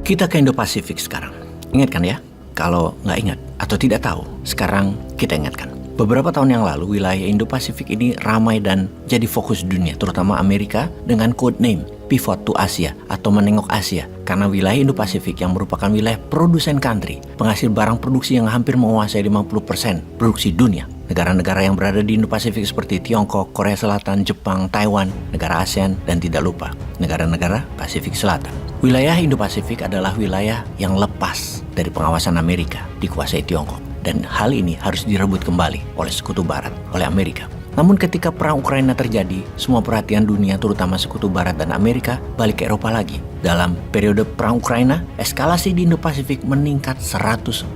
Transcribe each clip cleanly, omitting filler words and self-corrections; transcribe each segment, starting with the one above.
Kita ke Indo-Pasifik sekarang. Ingat kan ya? Kalau nggak ingat atau tidak tahu, sekarang kita ingatkan. Beberapa tahun yang lalu, wilayah Indo-Pasifik ini ramai dan jadi fokus dunia, terutama Amerika dengan code name Pivot to Asia atau menengok Asia. Karena wilayah Indo-Pasifik yang merupakan wilayah produsen country, penghasil barang produksi yang hampir menguasai 50% produksi dunia. Negara-negara yang berada di Indo-Pasifik seperti Tiongkok, Korea Selatan, Jepang, Taiwan, negara ASEAN, dan tidak lupa, negara-negara Pasifik Selatan. Wilayah Indo-Pasifik adalah wilayah yang lepas dari pengawasan Amerika, dikuasai Tiongkok. Dan hal ini harus direbut kembali oleh Sekutu Barat, oleh Amerika. Namun ketika perang Ukraina terjadi, semua perhatian dunia terutama Sekutu Barat dan Amerika balik ke Eropa lagi. Dalam periode perang Ukraina, eskalasi di Indo-Pasifik meningkat 100%.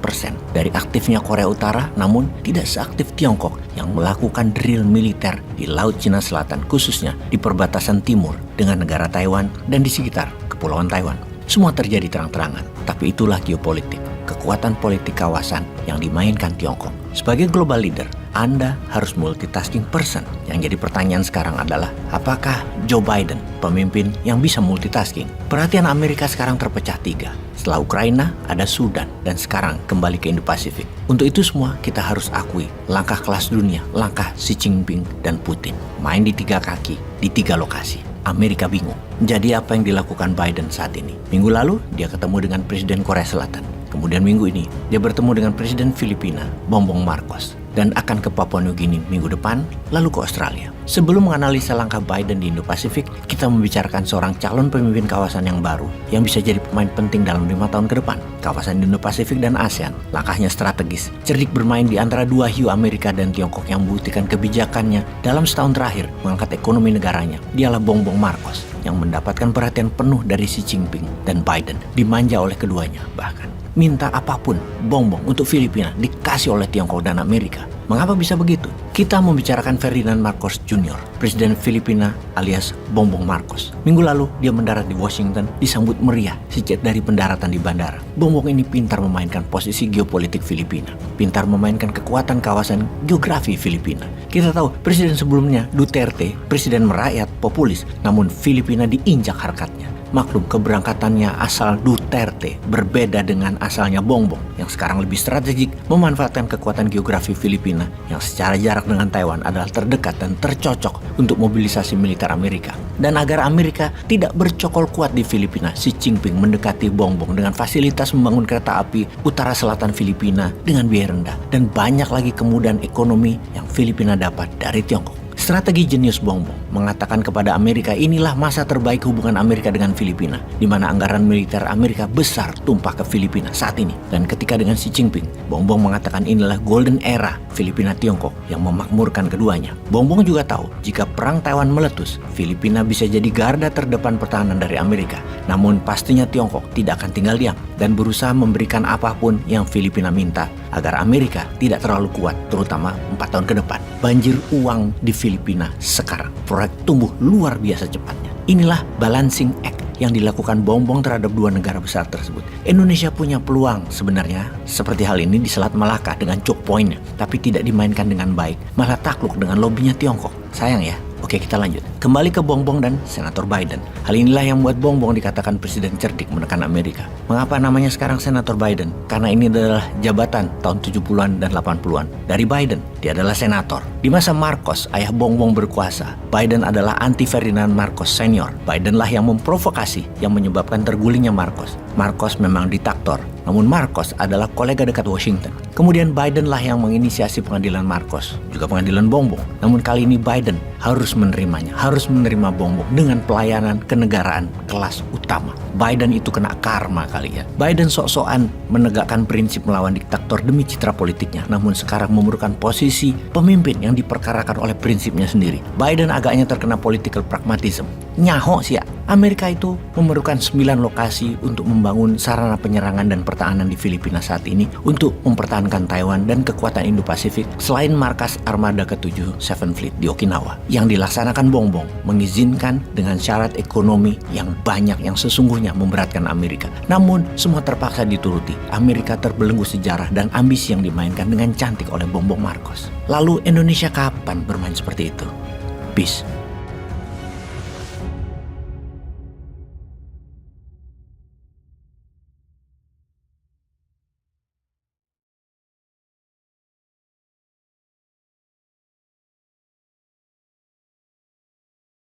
Dari aktifnya Korea Utara, namun tidak seaktif Tiongkok yang melakukan drill militer di Laut Cina Selatan, khususnya di perbatasan timur dengan negara Taiwan dan di sekitar Kepulauan Taiwan. Semua terjadi terang-terangan, tapi itulah geopolitik, kekuatan politik kawasan yang dimainkan Tiongkok. Sebagai global leader, Anda harus multitasking person. Yang jadi pertanyaan sekarang adalah, apakah Joe Biden pemimpin yang bisa multitasking? Perhatian Amerika sekarang terpecah 3. Setelah Ukraina, ada Sudan, dan sekarang kembali ke Indo-Pasifik. Untuk itu semua, kita harus akui langkah kelas dunia, langkah Xi Jinping dan Putin. Main di 3 kaki, di 3 lokasi. Amerika bingung. Jadi apa yang dilakukan Biden saat ini? Minggu lalu, dia ketemu dengan Presiden Korea Selatan. Kemudian minggu ini, dia bertemu dengan Presiden Filipina, Bongbong Marcos. Dan akan ke Papua New Guinea minggu depan, lalu ke Australia. Sebelum menganalisa langkah Biden di Indo-Pasifik, kita membicarakan seorang calon pemimpin kawasan yang baru, yang bisa jadi pemain penting dalam 5 tahun ke depan. Kawasan Indo-Pasifik dan ASEAN, langkahnya strategis, cerdik bermain di antara dua hiu Amerika dan Tiongkok yang membuktikan kebijakannya dalam setahun terakhir mengangkat ekonomi negaranya. Dialah Bongbong Marcos, yang mendapatkan perhatian penuh dari Xi Jinping dan Biden, dimanja oleh keduanya bahkan. Minta apapun Bongbong untuk Filipina dikasih oleh Tiongkok dan Amerika. Mengapa bisa begitu? Kita membicarakan Ferdinand Marcos Jr., Presiden Filipina alias Bongbong Marcos. Minggu lalu dia mendarat di Washington, disambut meriah sejak dari pendaratan di bandara. Bongbong ini pintar memainkan posisi geopolitik Filipina, pintar memainkan kekuatan kawasan geografi Filipina. Kita tahu Presiden sebelumnya Duterte, presiden merakyat, populis, namun Filipina diinjak harkatnya. Maklum keberangkatannya asal Duterte berbeda dengan asalnya Bongbong yang sekarang lebih strategik memanfaatkan kekuatan geografi Filipina yang secara jarak dengan Taiwan adalah terdekat dan tercocok untuk mobilisasi militer Amerika. Dan agar Amerika tidak bercokol kuat di Filipina, Xi Jinping mendekati Bongbong dengan fasilitas membangun kereta api utara selatan Filipina dengan biaya rendah dan banyak lagi kemudahan ekonomi yang Filipina dapat dari Tiongkok. Strategi jenius Bongbong mengatakan kepada Amerika inilah masa terbaik hubungan Amerika dengan Filipina, di mana anggaran militer Amerika besar tumpah ke Filipina saat ini. Dan ketika dengan Xi Jinping, Bongbong mengatakan inilah golden era Filipina-Tiongkok yang memakmurkan keduanya. Bongbong juga tahu jika perang Taiwan meletus, Filipina bisa jadi garda terdepan pertahanan dari Amerika. Namun pastinya Tiongkok tidak akan tinggal diam dan berusaha memberikan apapun yang Filipina minta agar Amerika tidak terlalu kuat, terutama 4 tahun ke depan. Banjir uang di Filipina sekarang, proyek tumbuh luar biasa cepatnya. Inilah balancing act yang dilakukan Bongbong terhadap dua negara besar tersebut. Indonesia punya peluang sebenarnya seperti hal ini di Selat Malaka dengan choke point-nya, tapi tidak dimainkan dengan baik, malah takluk dengan lobinya Tiongkok. Sayang ya. Oke, kita lanjut. Kembali ke Bongbong dan Senator Biden. Hal inilah yang membuat Bongbong dikatakan presiden cerdik menekan Amerika. Mengapa namanya sekarang Senator Biden? Karena ini adalah jabatan tahun 70-an dan 80-an dari Biden. Dia adalah senator. Di masa Marcos, ayah Bongbong berkuasa, Biden adalah anti Ferdinand Marcos Senior. Biden lah yang memprovokasi yang menyebabkan tergulingnya Marcos. Marcos memang diktator, namun Marcos adalah kolega dekat Washington. Kemudian Biden lah yang menginisiasi pengadilan Marcos, juga pengadilan Bongbong. Namun kali ini Biden harus menerimanya, harus menerima Bongbong dengan pelayanan kenegaraan kelas utama. Biden itu kena karma kali ya. Biden sok-sokan menegakkan prinsip melawan diktator demi citra politiknya, namun sekarang memerlukan posisi pemimpin yang diperkarakan oleh prinsipnya sendiri. Biden agaknya terkena political pragmatism. Nyaho sih ya. Amerika itu memerlukan 9 lokasi untuk membangun sarana penyerangan dan pertahanan di Filipina saat ini untuk mempertahankan Taiwan dan kekuatan Indo-Pasifik selain markas Armada ke-7 Seven Fleet di Okinawa. Yang dilaksanakan Bongbong mengizinkan dengan syarat ekonomi yang banyak yang sesungguhnya memberatkan Amerika. Namun semua terpaksa dituruti. Amerika terbelenggu sejarah dan ambisi yang dimainkan dengan cantik oleh Bongbong Marcos. Lalu Indonesia kapan bermain seperti itu? Peace.